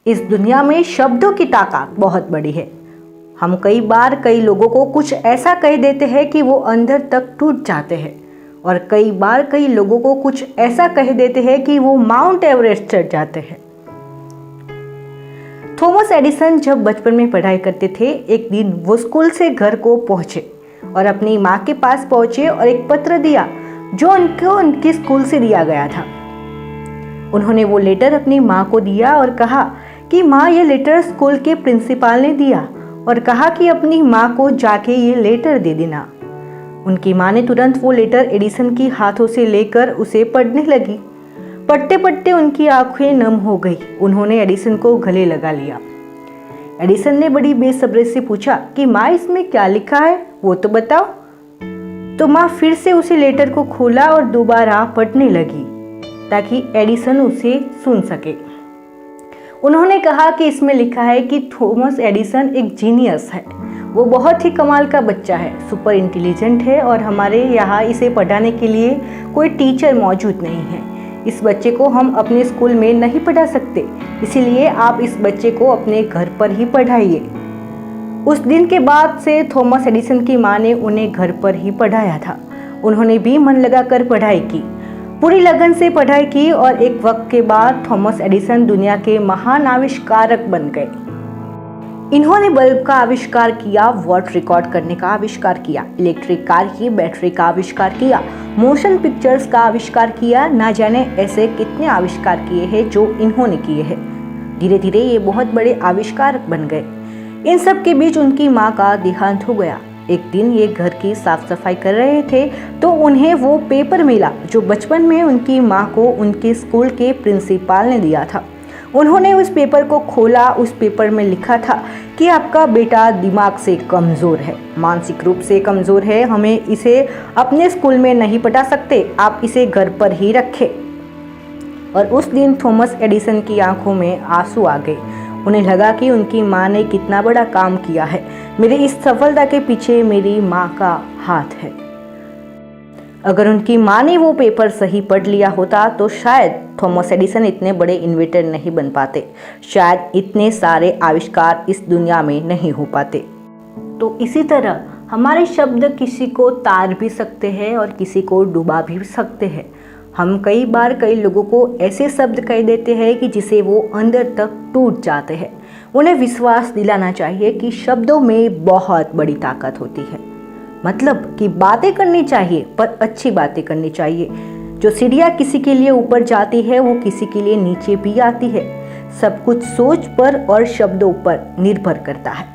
इस दुनिया में शब्दों की ताकत बहुत बड़ी है। हम कई बार कई लोगों को कुछ ऐसा कह देते हैं कि वो अंदर तक टूट जाते हैं, और कई बार कई लोगों को कुछ ऐसा कह देते हैं कि वो माउंट एवरेस्ट चढ़ जाते हैं। थॉमस एडिसन जब बचपन में पढ़ाई करते थे, एक दिन वो स्कूल से घर को पहुंचे और अपनी माँ के पास पहुंचे और एक पत्र दिया जो उनको उनके स्कूल से दिया गया था। उन्होंने वो लेटर अपनी माँ को दिया और कहा कि माँ, ये लेटर स्कूल के प्रिंसिपल ने दिया और कहा कि अपनी माँ को जाके ये लेटर दे देना। उनकी माँ ने तुरंत वो लेटर एडिसन की हाथों से लेकर उसे पढ़ने लगी। पढ़ते पढ़ते उनकी आंखें नम हो गई। उन्होंने एडिसन को गले लगा लिया। एडिसन ने बड़ी बेसब्री से पूछा कि माँ, इसमें क्या लिखा है, वो तो बताओ। तो माँ फिर से उसे लेटर को खोला और दोबारा पढ़ने लगी ताकि एडिसन उसे सुन सके। उन्होंने कहा कि इसमें लिखा है कि थॉमस एडिसन एक जीनियस है, वो बहुत ही कमाल का बच्चा है, सुपर इंटेलिजेंट है और हमारे यहाँ इसे पढ़ाने के लिए कोई टीचर मौजूद नहीं है। इस बच्चे को हम अपने स्कूल में नहीं पढ़ा सकते, इसीलिए आप इस बच्चे को अपने घर पर ही पढ़ाइए। उस दिन के बाद से थॉमस एडिसन की माँ ने उन्हें घर पर ही पढ़ाया था। उन्होंने भी मन लगाकर पढ़ाई की, पूरी लगन से पढ़ाई की और एक वक्त के बाद थॉमस एडिसन दुनिया के महान आविष्कारक बन गए। इन्होंने बल्ब का आविष्कार किया, वॉट रिकॉर्ड करने का आविष्कार किया, इलेक्ट्रिक कार की बैटरी का आविष्कार किया, मोशन पिक्चर्स का आविष्कार किया। ना जाने ऐसे कितने आविष्कार किए हैं जो इन्होंने किए हैं। धीरे धीरे ये बहुत बड़े आविष्कारक बन गए। इन सब के बीच उनकी माँ का देहांत हो गया। एक दिन ये घर की साफ सफाई कर रहे थे तो उन्हें वो पेपर मिला जो बचपन में उनकी माँ को उनके स्कूल के प्रिंसिपल ने दिया था। उन्होंने उस पेपर को खोला। उस पेपर में लिखा था कि आपका बेटा दिमाग से कमज़ोर है, मानसिक रूप से कमज़ोर है, हमें इसे अपने स्कूल में नहीं पढ़ा सकते, आप इसे घर पर ही रखें। और उस दिन थॉमस एडिसन की आंखों में आंसू आ गए। उन्हें लगा कि उनकी माँ ने कितना बड़ा काम किया है, मेरी इस सफलता के पीछे मेरी माँ का हाथ है। अगर उनकी माँ ने वो पेपर सही पढ़ लिया होता तो शायद थॉमस एडिसन इतने बड़े इन्वेंटर नहीं बन पाते, शायद इतने सारे आविष्कार इस दुनिया में नहीं हो पाते। तो इसी तरह हमारे शब्द किसी को तार भी सकते हैं और किसी को डुबा भी सकते हैं। हम कई बार कई लोगों को ऐसे शब्द कह देते हैं कि जिसे वो अंदर तक टूट जाते हैं। उन्हें विश्वास दिलाना चाहिए कि शब्दों में बहुत बड़ी ताकत होती है। मतलब कि बातें करनी चाहिए, पर अच्छी बातें करनी चाहिए। जो सीढ़ियाँ किसी के लिए ऊपर जाती है वो किसी के लिए नीचे भी आती है। सब कुछ सोच पर और शब्दों पर निर्भर करता है।